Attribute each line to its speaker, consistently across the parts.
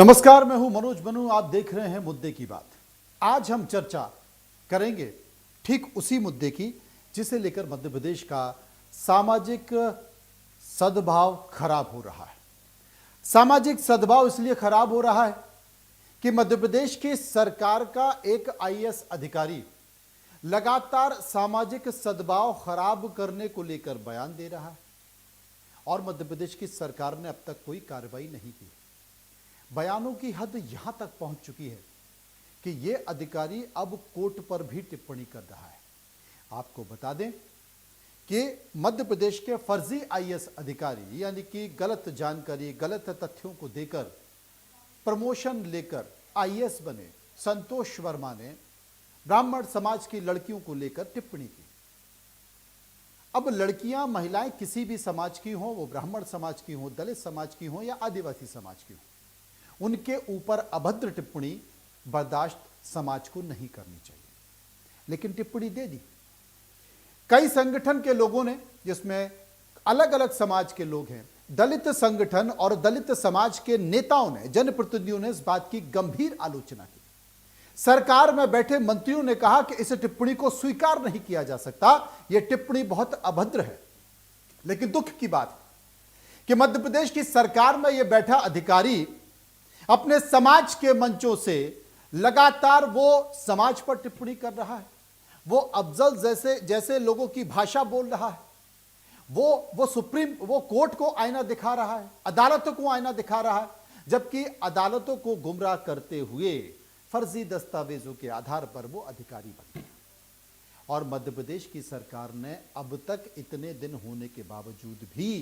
Speaker 1: नमस्कार, मैं हूं मनोज बनू। आप देख रहे हैं मुद्दे की बात। आज हम चर्चा करेंगे ठीक उसी मुद्दे की जिसे लेकर मध्य प्रदेश का सामाजिक सद्भाव खराब हो रहा है। सामाजिक सद्भाव इसलिए खराब हो रहा है कि मध्य प्रदेश की सरकार का एक आईएएस अधिकारी लगातार सामाजिक सद्भाव खराब करने को लेकर बयान दे रहा है और मध्य प्रदेश की सरकार ने अब तक कोई कार्रवाई नहीं की। बयानों की हद यहां तक पहुंच चुकी है कि यह अधिकारी अब कोर्ट पर भी टिप्पणी कर रहा है। आपको बता दें कि मध्य प्रदेश के फर्जी आईएएस अधिकारी यानी कि गलत जानकारी, गलत तथ्यों को देकर प्रमोशन लेकर आईएएस बने संतोष वर्मा ने ब्राह्मण समाज की लड़कियों को लेकर टिप्पणी की। अब लड़कियां, महिलाएं किसी भी समाज की हों, वो ब्राह्मण समाज की हों, दलित समाज की हों या आदिवासी समाज की हों, उनके ऊपर अभद्र टिप्पणी बर्दाश्त समाज को नहीं करनी चाहिए, लेकिन टिप्पणी दे दी। कई संगठन के लोगों ने, जिसमें अलग अलग समाज के लोग हैं, दलित संगठन और दलित समाज के नेताओं ने, जनप्रतिनिधियों ने इस बात की गंभीर आलोचना की। सरकार में बैठे मंत्रियों ने कहा कि इस टिप्पणी को स्वीकार नहीं किया जा सकता, यह टिप्पणी बहुत अभद्र है। लेकिन दुख की बात है कि मध्य प्रदेश की सरकार में यह बैठा अधिकारी अपने समाज के मंचों से लगातार वो समाज पर टिप्पणी कर रहा है। वो अफजल जैसे लोगों की भाषा बोल रहा है। वो कोर्ट को आईना दिखा रहा है, अदालतों को आईना दिखा रहा है, जबकि अदालतों को गुमराह करते हुए फर्जी दस्तावेजों के आधार पर वो अधिकारी बन गया। और मध्य प्रदेश की सरकार ने अब तक इतने दिन होने के बावजूद भी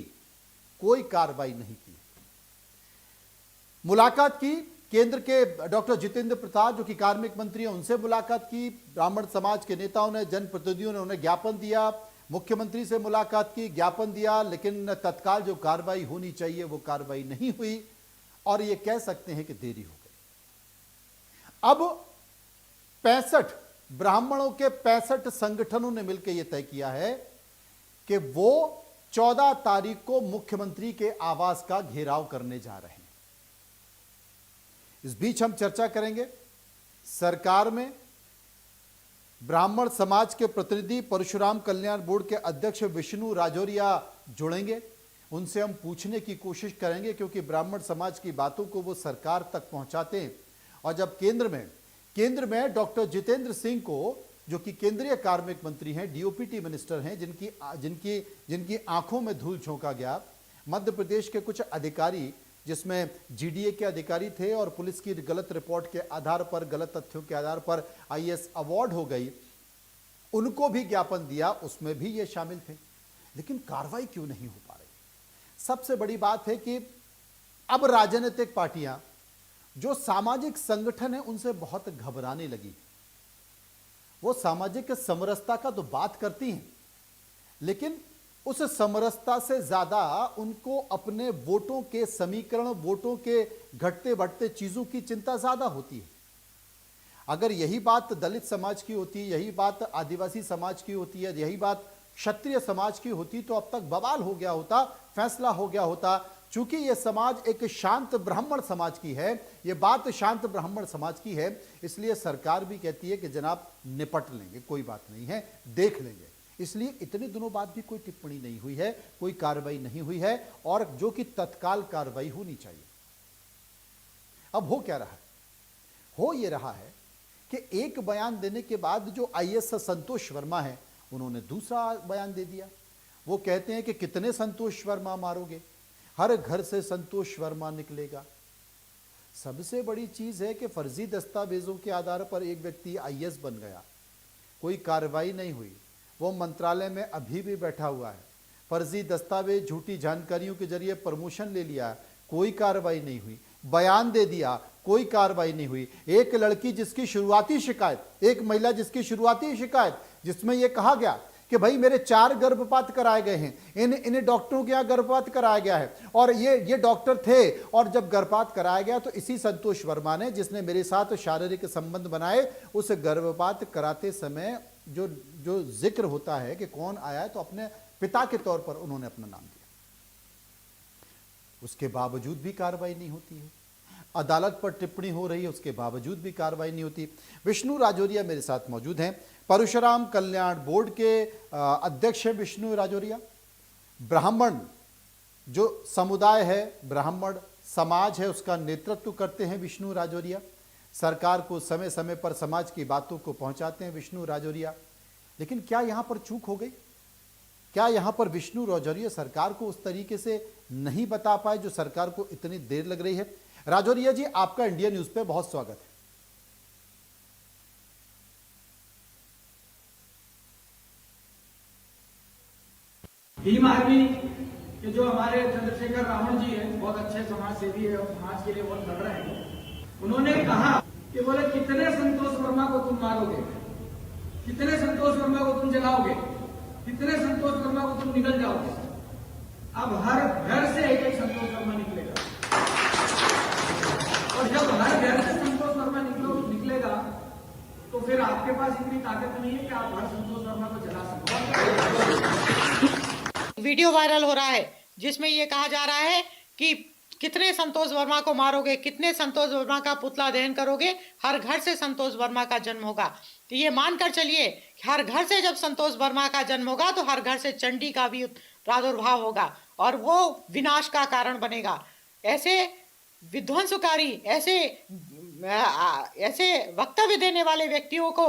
Speaker 1: कोई कार्रवाई नहीं की। मुलाकात की केंद्र के डॉक्टर जितेंद्र प्रसाद, जो कि कार्मिक मंत्री हैं, उनसे मुलाकात की। ब्राह्मण समाज के नेताओं ने, जनप्रतिनिधियों ने उन्हें ज्ञापन दिया। मुख्यमंत्री से मुलाकात की, ज्ञापन दिया, लेकिन तत्काल जो कार्रवाई होनी चाहिए वो कार्रवाई नहीं हुई और ये कह सकते हैं कि देरी हो गई। अब 65 ब्राह्मणों के 65 संगठनों ने मिलकर यह तय किया है कि वो 14 तारीख को मुख्यमंत्री के आवास का घेराव करने जा रहे हैं। इस बीच हम चर्चा करेंगे। सरकार में ब्राह्मण समाज के प्रतिनिधि परशुराम कल्याण बोर्ड के अध्यक्ष विष्णु राजौरिया जुड़ेंगे। उनसे हम पूछने की कोशिश करेंगे, क्योंकि ब्राह्मण समाज की बातों को वो सरकार तक पहुंचाते हैं। और जब केंद्र में डॉक्टर जितेंद्र सिंह को, जो कि केंद्रीय कार्मिक मंत्री हैं, डीओपीटी मिनिस्टर हैं, जिनकी आंखों में धूल झोंका गया, मध्य प्रदेश के कुछ अधिकारी, जिसमें जीडीए के अधिकारी थे और पुलिस की गलत रिपोर्ट के आधार पर, गलत तथ्यों के आधार पर आईएएस अवार्ड हो गई, उनको भी ज्ञापन दिया, उसमें भी ये शामिल थे। लेकिन कार्रवाई क्यों नहीं हो पा रही? सबसे बड़ी बात है कि अब राजनीतिक पार्टियां, जो सामाजिक संगठन है, उनसे बहुत घबराने लगी। वो सामाजिक समरसता का तो बात करती हैं, लेकिन उस समरसता से ज्यादा उनको अपने वोटों के समीकरण, वोटों के घटते बढ़ते चीजों की चिंता ज्यादा होती है। अगर यही बात दलित समाज की होती, यही बात आदिवासी समाज की होती है, यही बात क्षत्रिय समाज की होती, तो अब तक बवाल हो गया होता, फैसला हो गया होता। चूंकि यह समाज एक शांत ब्राह्मण समाज की है, यह बात शांत ब्राह्मण समाज की है, इसलिए सरकार भी कहती है कि जनाब निपट लेंगे, कोई बात नहीं है, देख लेंगे। इसलिए इतने दिनों बाद भी कोई टिप्पणी नहीं हुई है, कोई कार्रवाई नहीं हुई है, और जो कि तत्काल कार्रवाई होनी चाहिए। अब हो क्या रहा है? हो ये रहा है कि एक बयान देने के बाद जो आईएएस संतोष वर्मा है, उन्होंने दूसरा बयान दे दिया। वो कहते हैं कि कितने संतोष वर्मा मारोगे, हर घर से संतोष वर्मा निकलेगा। सबसे बड़ी चीज है कि फर्जी दस्तावेजों के आधार पर एक व्यक्ति आईएएस बन गया, कोई कार्रवाई नहीं हुई, वो मंत्रालय में अभी भी बैठा हुआ है। फर्जी दस्तावेज, झूठी जानकारियों के जरिए प्रमोशन ले लिया, कोई कार्रवाई नहीं हुई। बयान दे दिया, कोई कार्रवाई नहीं हुई। एक लड़की जिसकी शुरुआती शिकायत, एक महिला जिसकी शुरुआती शिकायत, जिसमें यह कहा गया कि भाई मेरे 4 गर्भपात कराए गए हैं, इन्हें डॉक्टरों के यहाँ गर्भपात कराया गया है, और ये डॉक्टर थे, और जब गर्भपात कराया गया तो इसी संतोष वर्मा ने, जिसने मेरे साथ शारीरिक संबंध बनाए, उस गर्भपात कराते समय जो जिक्र होता है कि कौन आया है, तो अपने पिता के तौर पर उन्होंने अपना नाम दिया। उसके बावजूद भी कार्रवाई नहीं होती है। अदालत पर टिप्पणी हो रही है, उसके बावजूद भी कार्रवाई नहीं होती। विष्णु राजौरिया मेरे साथ मौजूद हैं, परशुराम कल्याण बोर्ड के अध्यक्ष हैं विष्णु राजौरिया। ब्राह्मण जो समुदाय है, ब्राह्मण समाज है, उसका नेतृत्व करते हैं विष्णु राजौरिया। सरकार को समय समय पर समाज की बातों को पहुंचाते हैं विष्णु राजौरिया। लेकिन क्या यहां पर चूक हो गई? क्या यहां पर विष्णु राजौरिया सरकार को उस तरीके से नहीं बता पाए जो सरकार को इतनी देर लग रही है? राजौरिया जी, आपका इंडिया न्यूज पे बहुत स्वागत है।
Speaker 2: भीम आर्मी के जो हमारे चंद्रशेखर रावण जी हैं, बहुत अच्छे समाज सेवी है और समाज के लिए बहुत लड़ रहे हैं। उन्होंने कहा कि बोले कितने संतोष वर्मा को तुम मारोगे, कितने संतोष वर्मा को तुम जलाओगे, कितने संतोष वर्मा को तुम निकल जाओगे। अब हर घर से एक एक संतोष वर्मा निकलेगा, और जब हर घर से संतोष वर्मा निकलेगा तो फिर आपके पास इतनी ताकत नहीं है कि आप हर संतोष वर्मा को जला सको।
Speaker 3: वीडियो वायरल हो रहा है जिसमें ये कहा जा रहा है कि कितने संतोष वर्मा को मारोगे, कितने संतोष वर्मा का पुतला दहन करोगे, हर घर से संतोष वर्मा का जन्म होगा। तो ये मानकर चलिए हर घर से जब संतोष वर्मा का जन्म होगा तो हर घर से चंडी का भी प्रादुर्भाव होगा और वो विनाश का कारण बनेगा। ऐसे विध्वंसकारी, ऐसे वक्तव्य देने वाले व्यक्तियों को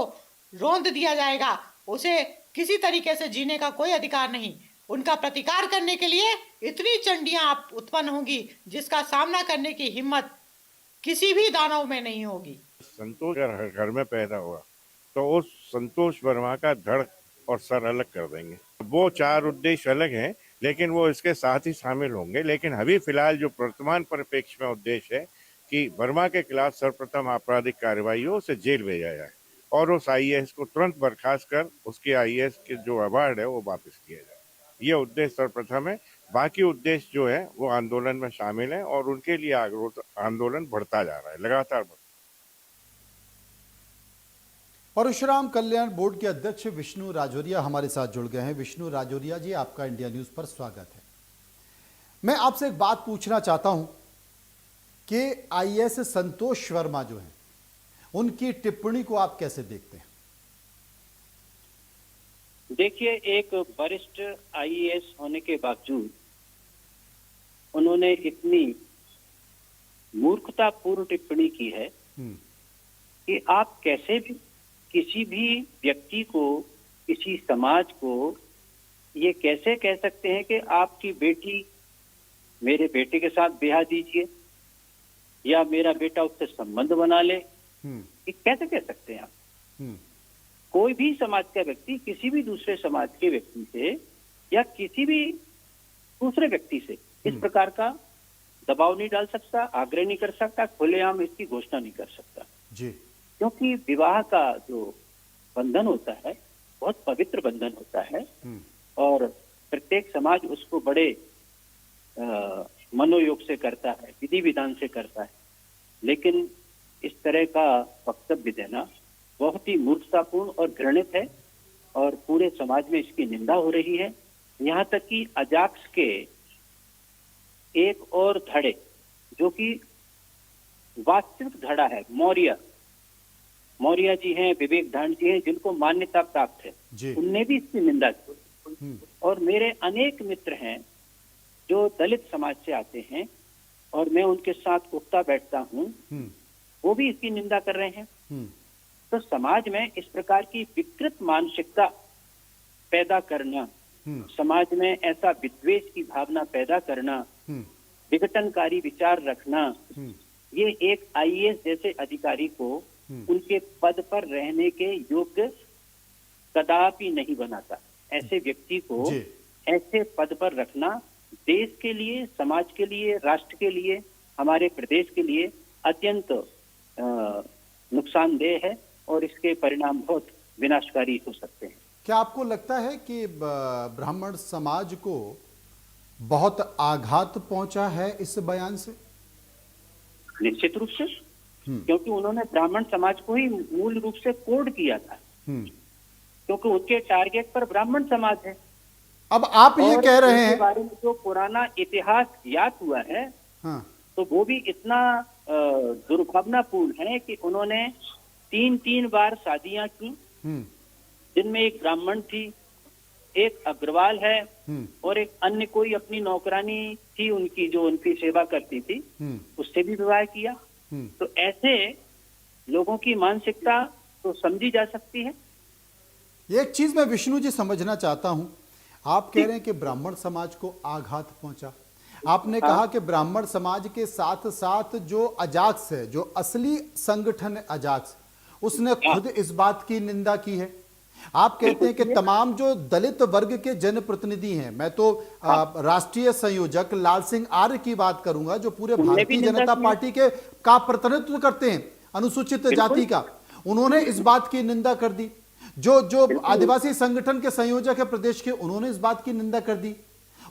Speaker 3: रौंद दिया जाएगा। उसे किसी तरीके से जीने का कोई अधिकार नहीं। उनका प्रतिकार करने के लिए इतनी चंडियां आप उत्पन्न होंगी जिसका सामना करने की हिम्मत किसी भी दानव में नहीं होगी।
Speaker 4: संतोष अगर घर में पैदा हुआ तो उस संतोष वर्मा का धड़ और सर अलग कर देंगे। वो चार उद्देश्य अलग हैं, लेकिन वो इसके साथ ही शामिल होंगे। लेकिन अभी फिलहाल जो वर्तमान परिप्रेक्ष्य में उद्देश्य है कि वर्मा के खिलाफ सर्वप्रथम आपराधिक कार्रवाई हो, उसे जेल भेजा जाए और उस आईएएस को तुरंत बर्खास्त कर उसके आईएएस के जो अवार्ड है वो वापस किया जाए। ये उद्देश्य सर्वप्रथम है। बाकी उद्देश्य जो है वो आंदोलन में शामिल है और उनके लिए आंदोलन बढ़ता जा रहा है, लगातार बढ़ता।
Speaker 1: परशुराम कल्याण बोर्ड के अध्यक्ष विष्णु राजौरिया हमारे साथ जुड़ गए हैं। विष्णु राजौरिया जी, आपका इंडिया न्यूज पर स्वागत है। मैं आपसे एक बात पूछना चाहता हूं कि आईएएस संतोष वर्मा जो हैं, उनकी टिप्पणी को आप कैसे देखते हैं?
Speaker 5: देखिए, एक वरिष्ठ आईएएस होने के बावजूद उन्होंने इतनी मूर्खतापूर्ण टिप्पणी की है कि आप कैसे भी किसी भी व्यक्ति को, किसी समाज को ये कैसे कह सकते हैं कि आपकी बेटी मेरे बेटे के साथ ब्याह दीजिए या मेरा बेटा उससे संबंध बना ले। ये कैसे कह सकते हैं आप? कोई भी समाज का व्यक्ति किसी भी दूसरे समाज के व्यक्ति से या किसी भी दूसरे व्यक्ति से इस प्रकार का दबाव नहीं डाल सकता, आग्रह नहीं कर सकता, खुलेआम इसकी घोषणा नहीं कर सकता
Speaker 1: जी।
Speaker 5: क्योंकि विवाह का जो बंधन होता है बहुत पवित्र बंधन होता है और प्रत्येक समाज उसको बड़े मनोयोग से करता है, विधि विधान से करता है। लेकिन इस तरह का वक्तव्य देना बहुत ही मूर्खतापूर्ण और घृणित है और पूरे समाज में इसकी निंदा हो रही है। यहाँ तक कि अजाक्स के एक और धड़े जो कि वास्तविक धड़ा है, मौर्य जी हैं, विवेक धांड जी हैं, जिनको मान्यता प्राप्त है, उनने भी इसकी निंदा की। और मेरे अनेक मित्र हैं जो दलित समाज से आते हैं और मैं उनके साथ उठता बैठता हूँ, वो भी इसकी निंदा कर रहे हैं। तो समाज में इस प्रकार की विकृत मानसिकता पैदा करना, समाज में ऐसा विद्वेष की भावना पैदा करना, विघटनकारी विचार रखना, ये एक आईएएस जैसे अधिकारी को उनके पद पर रहने के योग्य कदापि नहीं बनाता। ऐसे व्यक्ति को ऐसे पद पर रखना देश के लिए, समाज के लिए, राष्ट्र के लिए, हमारे प्रदेश के लिए अत्यंत नुकसानदेह है और इसके परिणाम बहुत विनाशकारी हो सकते हैं।
Speaker 1: क्या आपको लगता है कि ब्राह्मण समाज को बहुत आघात पहुंचा है इस बयान से?
Speaker 5: निश्चित रूप से, क्योंकि उन्होंने ब्राह्मण समाज को ही मूल रूप से कोड किया था, क्योंकि उनके टारगेट पर ब्राह्मण समाज है।
Speaker 1: अब आप ये कह रहे हैं
Speaker 5: बारे में जो पुराना इतिहास याद हुआ है, तो वो भी इतना दुर्भावनापूर्ण है कि उन्होंने 3 बार शादियां की, जिनमें एक ब्राह्मण थी, एक अग्रवाल है और एक अन्य कोई अपनी नौकरानी थी उनकी, जो उनकी सेवा करती थी, उससे भी विवाह किया। तो ऐसे लोगों की मानसिकता तो समझी जा सकती है।
Speaker 1: एक चीज मैं विष्णु जी समझना चाहता हूं, आप कह रहे हैं कि ब्राह्मण समाज को आघात पहुंचा। आपने कहा कि ब्राह्मण समाज के साथ साथ जो अजाक्स है, जो असली संगठन है अजाक्स, उसने खुद इस बात की निंदा की है। आप कहते हैं कि तमाम जो दलित वर्ग के जनप्रतिनिधि हैं, मैं तो राष्ट्रीय संयोजक लाल सिंह आर्य की बात करूंगा, जो पूरे भारतीय जनता पार्टी के का प्रतिनिधित्व करते हैं अनुसूचित जाति का, उन्होंने इस बात की निंदा कर दी। जो आदिवासी संगठन के संयोजक है प्रदेश के, उन्होंने इस बात की निंदा कर दी।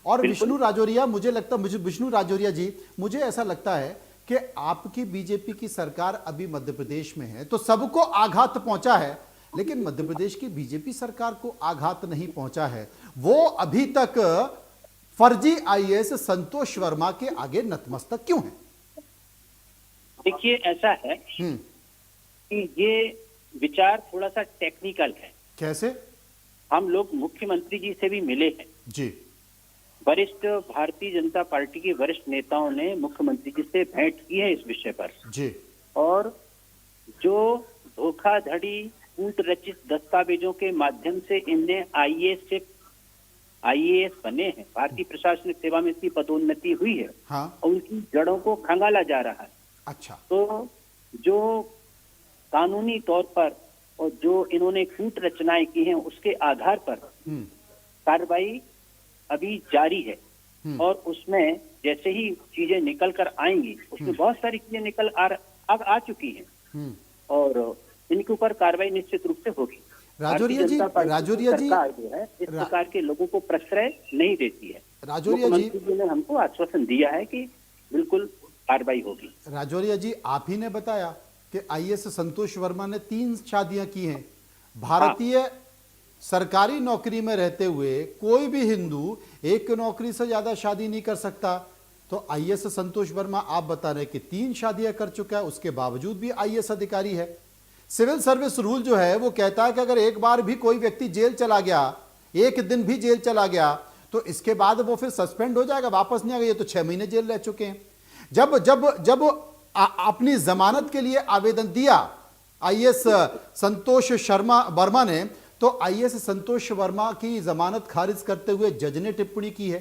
Speaker 1: और विष्णु राजौरिया, विष्णु राजौरिया जी, मुझे ऐसा लगता है कि आपकी बीजेपी की सरकार अभी मध्य प्रदेश में है, तो सबको आघात पहुंचा है, लेकिन मध्य प्रदेश की बीजेपी सरकार को आघात नहीं पहुंचा है। वो अभी तक फर्जी आईएएस संतोष वर्मा के आगे नतमस्तक क्यों है?
Speaker 5: देखिए, ऐसा है कि ये विचार थोड़ा सा टेक्निकल है।
Speaker 1: कैसे?
Speaker 5: हम लोग मुख्यमंत्री जी से भी मिले हैं
Speaker 1: जी।
Speaker 5: वरिष्ठ भारतीय जनता पार्टी के वरिष्ठ नेताओं ने मुख्यमंत्री जी से भेंट की है इस विषय पर
Speaker 1: जी।
Speaker 5: और जो धोखाधड़ी कूट रचित दस्तावेजों के माध्यम से इनने आईएएस बने हैं, भारतीय प्रशासनिक सेवा में इनकी पदोन्नति हुई है,
Speaker 1: हाँ।
Speaker 5: और उनकी जड़ों को खंगाला जा रहा है।
Speaker 1: अच्छा।
Speaker 5: तो जो कानूनी तौर पर और जो इन्होंने कूट रचनाएं की हैं, उसके आधार पर कार्रवाई अभी जारी है। और उसमें जैसे ही चीजें निकल कर आएंगी, उसमें बहुत सारी चीजें निकल आ चुकी हैं और इनके ऊपर कार्रवाई निश्चित रूप से होगी।
Speaker 1: राजौरिया जी,
Speaker 5: सरकार जो है इस प्रकार के लोगों को प्रश्रय नहीं देती है। मुख्यमंत्री जी ने हमको आश्वासन दिया है कि बिल्कुल कार्रवाई होगी।
Speaker 1: राजौरिया जी, आप ही ने बताया कि आईएएस संतोष वर्मा ने 3 शादियां की हैं। भारतीय सरकारी नौकरी में रहते हुए कोई भी हिंदू एक नौकरी से ज्यादा शादी नहीं कर सकता। तो आईएएस संतोष वर्मा आप बता रहे कि 3 शादियां कर चुका है, उसके बावजूद भी आईएएस अधिकारी है। सिविल सर्विस रूल जो है वो कहता है कि अगर एक बार भी कोई व्यक्ति जेल चला गया, एक दिन भी जेल चला गया, तो इसके बाद वो फिर सस्पेंड हो जाएगा, वापस नहीं आएगा। ये तो 6 महीने जेल रह चुके हैं। जब अपनी जमानत के लिए आवेदन दिया आईएएस संतोष वर्मा ने, तो आईएएस संतोष वर्मा की जमानत खारिज करते हुए जज ने टिप्पणी की है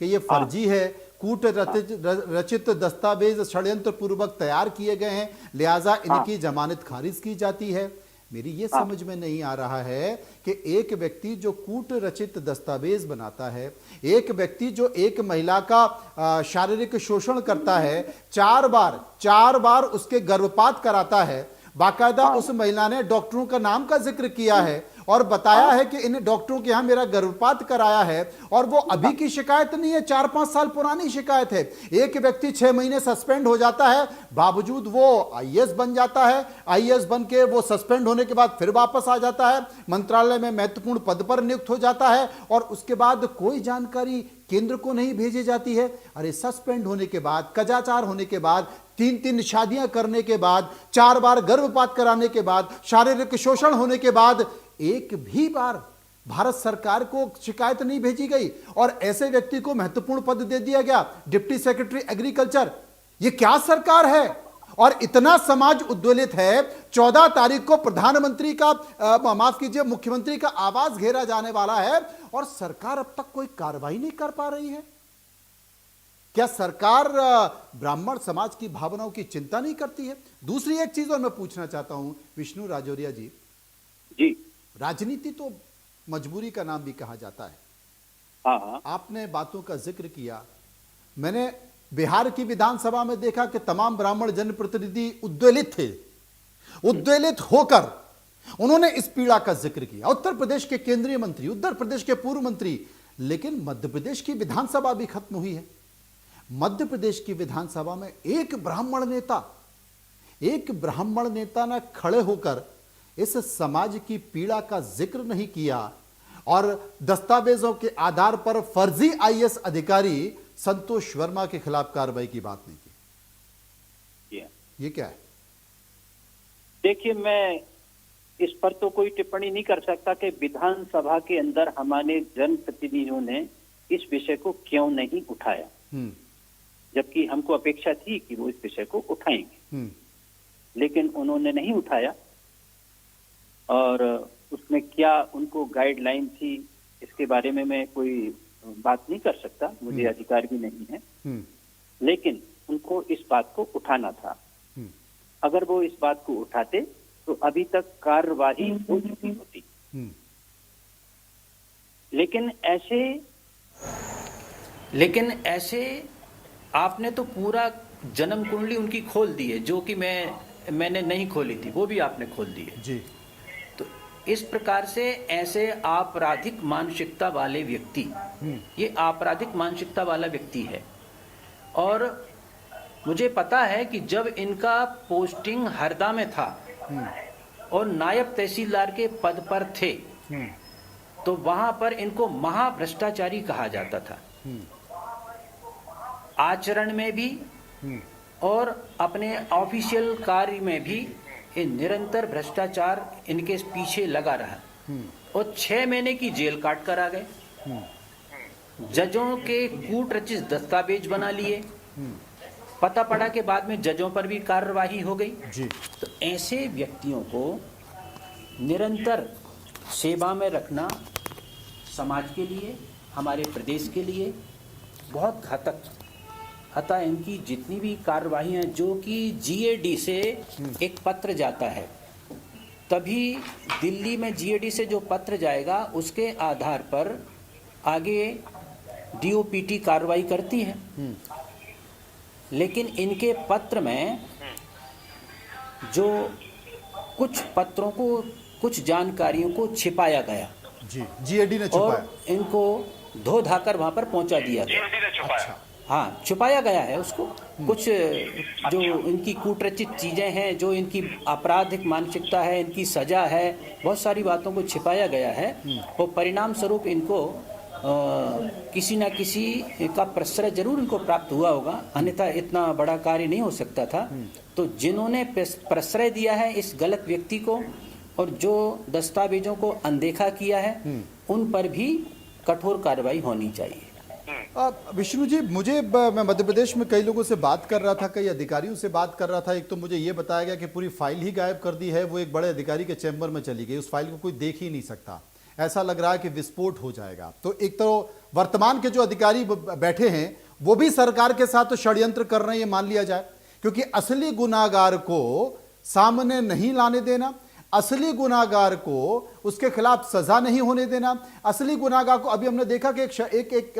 Speaker 1: कि ये फर्जी है, कूट रचित दस्तावेज षड्यंत्र पूर्वक तैयार किए गए हैं, लिहाजा इनकी जमानत खारिज की जाती है। मेरी ये समझ में नहीं आ रहा है कि एक व्यक्ति जो कूट रचित दस्तावेज बनाता है, एक व्यक्ति जो एक महिला का शारीरिक शोषण करता है, 4 बार उसके गर्भपात कराता है, बाकायदा उस महिला ने डॉक्टरों का नाम का जिक्र किया है और बताया है कि इन डॉक्टरों के यहां मेरा गर्भपात कराया है, और वो अभी की शिकायत नहीं है, 4-5 साल पुरानी शिकायत है। एक व्यक्ति 6 महीने सस्पेंड हो जाता है, बावजूद वो आईएएस बन जाता है, आईएएस बन के वो सस्पेंड होने के बाद फिर वापस आ जाता है, मंत्रालय में महत्वपूर्ण पद पर नियुक्त हो जाता है, और उसके बाद कोई जानकारी केंद्र को नहीं भेजी जाती है। अरे सस्पेंड होने के बाद, कदाचार होने के बाद, 3 शादियां करने के बाद, 4 बार गर्भपात कराने के बाद, शारीरिक शोषण होने के बाद एक भी बार भारत सरकार को शिकायत नहीं भेजी गई, और ऐसे व्यक्ति को महत्वपूर्ण पद दे दिया गया, डिप्टी सेक्रेटरी एग्रीकल्चर। ये क्या सरकार है? और इतना समाज उद्वेलित है। 14 तारीख को प्रधानमंत्री का माफ कीजिए मुख्यमंत्री का आवास घेरा जाने वाला है, और सरकार अब तक कोई कार्रवाई नहीं कर पा रही है। क्या सरकार ब्राह्मण समाज की भावनाओं की चिंता नहीं करती है? दूसरी एक चीज और मैं पूछना चाहता हूं विष्णु राजौरिया जी, राजनीति तो मजबूरी का नाम भी कहा जाता है।
Speaker 5: हाँ।
Speaker 1: आपने बातों का जिक्र किया। मैंने बिहार की विधानसभा में देखा कि तमाम ब्राह्मण जनप्रतिनिधि उद्वेलित थे, उद्वेलित होकर उन्होंने इस पीड़ा का जिक्र किया। उत्तर प्रदेश के केंद्रीय मंत्री, उत्तर प्रदेश के पूर्व मंत्री, लेकिन मध्य प्रदेश की विधानसभा भी खत्म हुई है। मध्य प्रदेश की विधानसभा में एक ब्राह्मण नेता ने खड़े होकर इस समाज की पीड़ा का जिक्र नहीं किया, और दस्तावेजों के आधार पर फर्जी आईएएस अधिकारी संतोष वर्मा के खिलाफ कार्रवाई की बात नहीं की। ये क्या है?
Speaker 5: देखिए, मैं इस पर तो कोई टिप्पणी नहीं कर सकता कि विधानसभा के अंदर हमारे जनप्रतिनिधियों ने इस विषय को क्यों नहीं उठाया, जबकि हमको अपेक्षा थी कि वो इस विषय को उठाएंगे, लेकिन उन्होंने नहीं उठाया। और उसमें क्या उनको गाइडलाइन थी, इसके बारे में मैं कोई बात नहीं कर सकता, मुझे अधिकार भी नहीं है, लेकिन उनको इस बात को उठाना था। अगर वो इस बात को उठाते तो अभी तक कार्यवाही हो चुकी होती।
Speaker 6: लेकिन ऐसे आपने तो पूरा जन्म कुंडली उनकी खोल दी है, जो कि मैंने नहीं खोली थी, वो भी आपने खोल दी है
Speaker 1: जी।
Speaker 6: तो इस प्रकार से ऐसे आपराधिक मानसिकता वाले व्यक्ति, ये आपराधिक मानसिकता वाला व्यक्ति है। और मुझे पता है कि जब इनका पोस्टिंग हरदा में था और नायब तहसीलदार के पद पर थे, तो वहां पर इनको महाभ्रष्टाचारी कहा जाता था, आचरण में भी और अपने ऑफिशियल कार्य में भी ये निरंतर भ्रष्टाचार इनके पीछे लगा रहा और 6 महीने की जेल काट कर आ गए। जजों के कूटरचित दस्तावेज बना लिए, पता पड़ा के बाद में जजों पर भी कार्यवाही हो गई
Speaker 1: जी।
Speaker 6: तो ऐसे व्यक्तियों को निरंतर सेवा में रखना समाज के लिए, हमारे प्रदेश के लिए बहुत घातक। अतः इनकी जितनी भी कार्यवाही हैं, जो कि जीएडी से एक पत्र जाता है, तभी दिल्ली में जीएडी से जो पत्र जाएगा उसके आधार पर आगे डीओपीटी कार्रवाई करती है। लेकिन इनके पत्र में जो कुछ पत्रों को, कुछ जानकारियों को छिपाया गया
Speaker 1: जी, जीएडी ने छुपाया
Speaker 6: और इनको धो धाकर वहां पर पहुंचा दिया गया।
Speaker 1: अच्छा।
Speaker 6: हाँ, छुपाया गया है उसको। कुछ जो इनकी कूटरचित चीजें हैं, जो इनकी आपराधिक मानसिकता है, इनकी सजा है, बहुत सारी बातों को छिपाया गया है और परिणाम स्वरूप इनको किसी ना किसी का प्रश्रय जरूर इनको प्राप्त हुआ होगा, अन्यथा इतना बड़ा कार्य नहीं हो सकता था। तो जिन्होंने प्रश्रय दिया है इस गलत व्यक्ति को और जो दस्तावेजों को अनदेखा किया है, उन पर भी कठोर कार्रवाई होनी चाहिए।
Speaker 1: विष्णु जी, मैं मध्य प्रदेश में कई लोगों से बात कर रहा था, कई अधिकारियों से बात कर रहा था। एक तो मुझे ये बताया गया कि पूरी फाइल ही गायब कर दी है, वो एक बड़े अधिकारी के चैम्बर में चली गई, उस फाइल को कोई देख ही नहीं सकता, ऐसा लग रहा है कि विस्फोट हो जाएगा। तो एक तो वर्तमान के जो अधिकारी बैठे हैं वो भी सरकार के साथ तो षड्यंत्र कर रहे हैं, ये मान लिया जाए, क्योंकि असली गुनाहगार को सामने नहीं लाने देना, असली गुनाहगार को उसके खिलाफ सजा नहीं होने देना, असली गुनाहगार को। अभी हमने देखा कि एक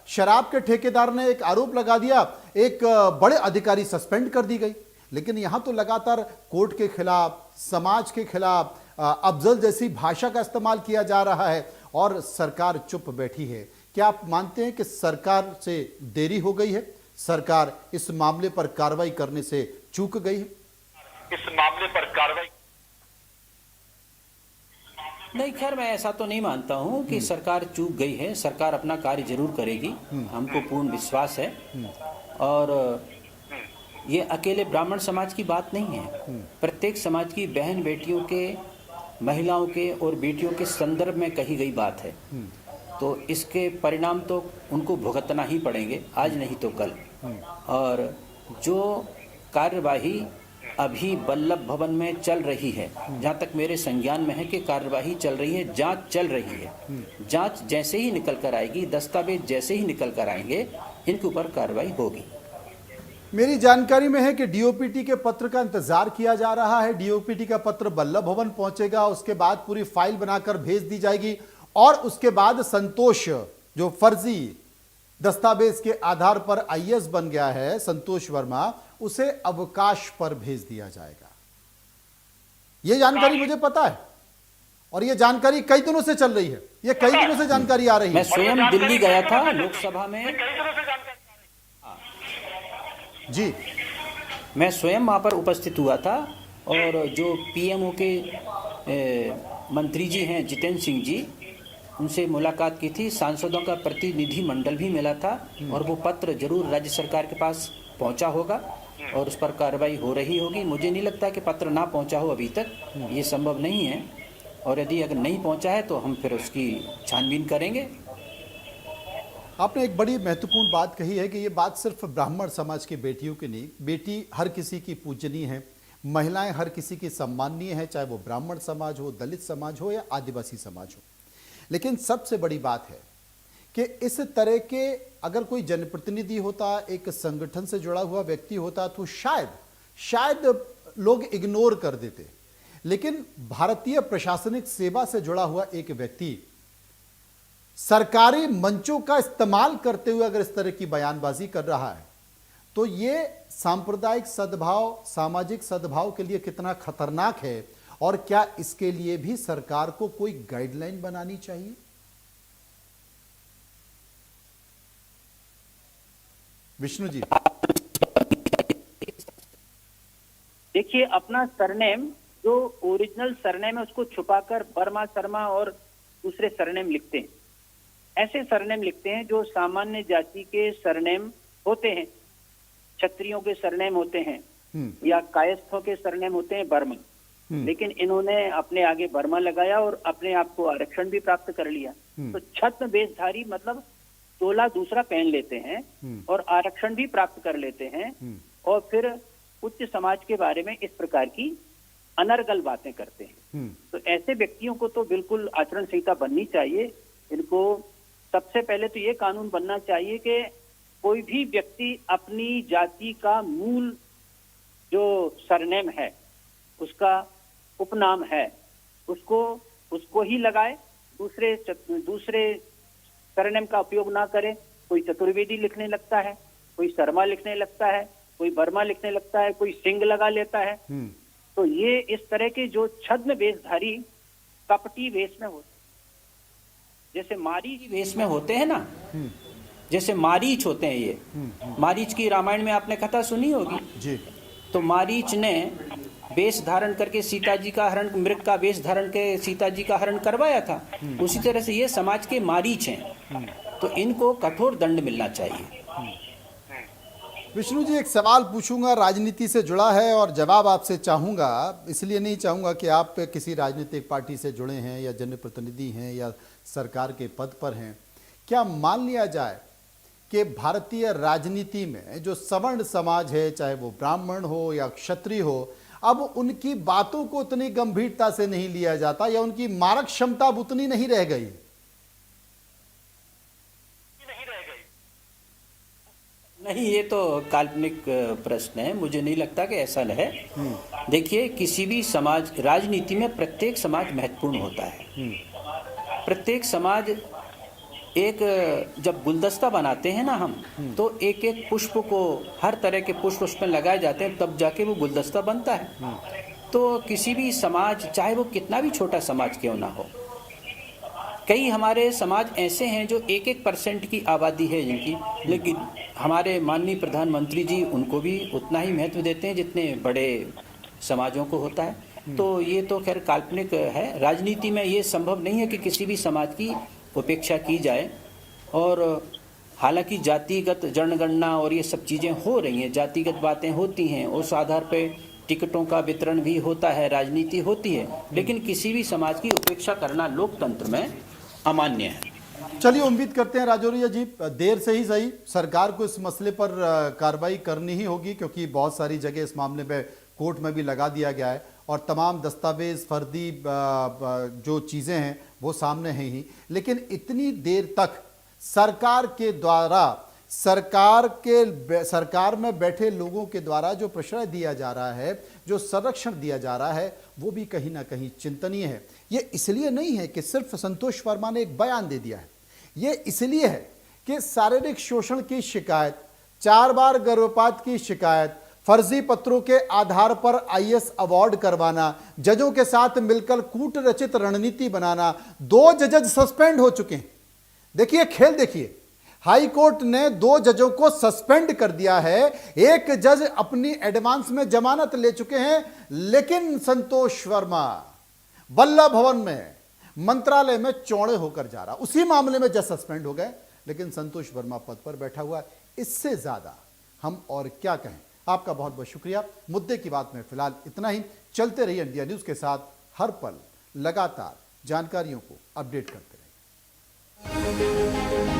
Speaker 1: शराब के ठेकेदार ने एक आरोप लगा दिया, एक बड़े अधिकारी सस्पेंड कर दी गई। लेकिन यहां तो लगातार कोर्ट के खिलाफ, समाज के खिलाफ अफजल जैसी भाषा का इस्तेमाल किया जा रहा है और सरकार चुप बैठी है। क्या आप मानते हैं कि सरकार से देरी हो गई है, सरकार इस मामले पर कार्रवाई करने से चूक गई है?
Speaker 7: इस मामले पर कार्रवाई
Speaker 6: नहीं, खैर मैं ऐसा तो नहीं मानता हूं कि सरकार चूक गई है। सरकार अपना कार्य जरूर करेगी, हमको पूर्ण विश्वास है। और ये अकेले ब्राह्मण समाज की बात नहीं है, प्रत्येक समाज की बहन बेटियों के, महिलाओं के और बेटियों के संदर्भ में कही गई बात है। तो इसके परिणाम तो उनको भुगतना ही पड़ेंगे, आज नहीं तो कल। और जो कार्यवाही अभी वल्लभ भवन में चल रही है, जहाँ तक मेरे संज्ञान में है कि कार्यवाही चल रही है, जांच चल रही है। जांच जैसे ही निकल कर आएगी, दस्तावेज जैसे ही निकल कर आएंगे, इनके ऊपर कार्रवाई होगी।
Speaker 1: मेरी जानकारी में है कि डीओपीटी के पत्र का इंतजार किया जा रहा है। डीओपीटी का पत्र वल्लभ भवन पहुंचेगा, उसके बाद पूरी फाइल बनाकर भेज दी जाएगी और उसके बाद संतोष, जो फर्जी दस्तावेज के आधार पर आईएएस बन गया है, संतोष वर्मा, उसे अवकाश पर भेज दिया जाएगा। यह जानकारी मुझे पता है और यह जानकारी कई दिनों से चल रही है, यह कई दिनों से जानकारी आ रही है।
Speaker 6: मैं स्वयं दिल्ली गया था लोकसभा में,
Speaker 1: जी,
Speaker 6: मैं स्वयं वहां पर उपस्थित हुआ था और जो पीएमओ के मंत्री जी हैं जितेंद्र सिंह जी, उनसे मुलाकात की थी। सांसदों का प्रतिनिधि मंडल भी मिला था और वो पत्र जरूर राज्य सरकार के पास पहुंचा होगा और उस पर कार्रवाई हो रही होगी। मुझे नहीं लगता कि पत्र ना पहुंचा हो अभी तक, ये संभव नहीं है। और यदि अगर नहीं पहुंचा है तो हम फिर उसकी छानबीन करेंगे।
Speaker 1: आपने एक बड़ी महत्वपूर्ण बात कही है कि ये बात सिर्फ ब्राह्मण समाज की बेटियों की नहीं, बेटी हर किसी की पूजनीय है, महिलाएं हर किसी की सम्माननीय है, चाहे वो ब्राह्मण समाज हो, दलित समाज हो या आदिवासी समाज हो। लेकिन सबसे बड़ी बात है कि इस तरह के अगर कोई जनप्रतिनिधि होता, एक संगठन से जुड़ा हुआ व्यक्ति होता, तो शायद लोग इग्नोर कर देते। लेकिन भारतीय प्रशासनिक सेवा से जुड़ा हुआ एक व्यक्ति सरकारी मंचों का इस्तेमाल करते हुए अगर इस तरह की बयानबाजी कर रहा है, तो ये सांप्रदायिक सद्भाव, सामाजिक सद्भाव के लिए कितना खतरनाक है, और क्या इसके लिए भी सरकार को कोई गाइडलाइन बनानी चाहिए? विष्णु जी,
Speaker 5: देखिए, अपना सरनेम जो ओरिजिनल सरनेम है उसको छुपाकर वर्मा, शर्मा और दूसरे सरनेम लिखते हैं। ऐसे सरनेम लिखते हैं जो सामान्य जाति के सरनेम होते हैं, क्षत्रियों के सरनेम होते हैं या कायस्थों के सरनेम होते हैं वर्मा। लेकिन इन्होंने अपने आगे वर्मा लगाया और अपने आप को आरक्षण भी प्राप्त कर लिया। तो छद्म वेशधारी मतलब तोला दूसरा पहन लेते हैं और आरक्षण भी प्राप्त कर लेते हैं, और फिर उच्च समाज के बारे में इस प्रकार की अनर्गल बातें करते हैं। तो ऐसे व्यक्तियों को तो बिल्कुल आचरण संहिता बननी चाहिए। इनको सबसे पहले तो ये कानून बनना चाहिए कि कोई भी व्यक्ति अपनी जाति का मूल जो सरनेम है, उसका उपनाम है, उसको ही लगाए, दूसरे सरनेम का उपयोग ना करे। कोई चतुर्वेदी लिखने लगता है, कोई शर्मा लिखने लगता है, कोई वर्मा लिखने लगता है, कोई सिंह लगा लेता है। तो ये इस तरह के जो छद्म वेशधारी कपटी वेश में होते, जैसे मारीच
Speaker 6: वेश में होते हैं ना, जैसे मारीच होते हैं ये। मारीच की रामायण में आपने कथा सुनी होगी
Speaker 1: जी।
Speaker 6: तो मारीच ने वेश धारण करके सीता जी का हरण, मृग का वेश धारण के सीता जी का हरण करवाया था। उसी तरह से ये समाज के मारीच हैं, तो इनको कठोर दंड मिलना चाहिए।
Speaker 1: विष्णु जी, एक सवाल पूछूंगा, राजनीति से जुड़ा है और जवाब आपसे चाहूंगा। इसलिए नहीं चाहूंगा कि आप किसी राजनीतिक पार्टी से जुड़े हैं या जनप्रतिनिधि हैं या सरकार के पद पर हैं। क्या मान लिया जाए कि भारतीय राजनीति में जो सवर्ण समाज है, चाहे वो ब्राह्मण हो या क्षत्रिय हो, अब उनकी बातों को उतनी गंभीरता से नहीं लिया जाता, या उनकी मारक क्षमता अब उतनी नहीं रह गई?
Speaker 6: नहीं, ये तो काल्पनिक प्रश्न है। मुझे नहीं लगता कि ऐसा है। देखिए, किसी भी समाज, राजनीति में प्रत्येक समाज महत्वपूर्ण होता है। प्रत्येक समाज एक, जब गुलदस्ता बनाते हैं ना हम, तो एक एक पुष्प को, हर तरह के पुष्प उसमें लगाए जाते हैं, तब जाके वो गुलदस्ता बनता है। तो किसी भी समाज, चाहे वो कितना भी छोटा समाज क्यों ना हो, कई हमारे समाज ऐसे हैं जो 1% की आबादी है जिनकी, लेकिन हमारे माननीय प्रधानमंत्री जी उनको भी उतना ही महत्व देते हैं जितने बड़े समाजों को होता है। तो ये तो खैर काल्पनिक है। राजनीति में ये संभव नहीं है कि किसी भी समाज की उपेक्षा की जाए। और हालांकि जातिगत जनगणना और ये सब चीज़ें हो रही हैं, जातिगत बातें होती हैं, उस आधार पे टिकटों का वितरण भी होता है, राजनीति होती है, लेकिन किसी भी समाज की उपेक्षा करना लोकतंत्र में अमान्य है।
Speaker 1: चलिए, उम्मीद करते हैं राजौरिया जी, देर से ही सही सरकार को इस मसले पर कार्रवाई करनी ही होगी, क्योंकि बहुत सारी जगह इस मामले में कोर्ट में भी लगा दिया गया है और तमाम दस्तावेज, फर्जी जो चीज़ें हैं वो सामने हैं ही। लेकिन इतनी देर तक सरकार के द्वारा, सरकार में बैठे लोगों के द्वारा जो प्रश्रय दिया जा रहा है, जो संरक्षण दिया जा रहा है, वो भी कहीं ना कहीं चिंतनीय है। ये इसलिए नहीं है कि सिर्फ संतोष वर्मा ने एक बयान दे दिया है, ये इसलिए है कि शारीरिक शोषण की शिकायत, 4 बार गर्भपात की शिकायत, फर्जी पत्रों के आधार पर आईएएस अवार्ड करवाना, जजों के साथ मिलकर कूट रचित रणनीति बनाना, 2 जज सस्पेंड हो चुके हैं। देखिए खेल, देखिए, हाई कोर्ट ने 2 जजों को सस्पेंड कर दिया है, 1 जज अपनी एडवांस में जमानत ले चुके हैं। लेकिन संतोष वर्मा बल्लभ भवन में, मंत्रालय में चौड़े होकर जा रहा, उसी मामले में जज सस्पेंड हो गए, लेकिन संतोष वर्मा पद पर बैठा हुआ है। इससे ज्यादा हम और क्या कहें? आपका बहुत बहुत शुक्रिया। मुद्दे की बात में फिलहाल इतना ही। चलते रहिए इंडिया न्यूज के साथ, हर पल लगातार जानकारियों को अपडेट करते रहिए।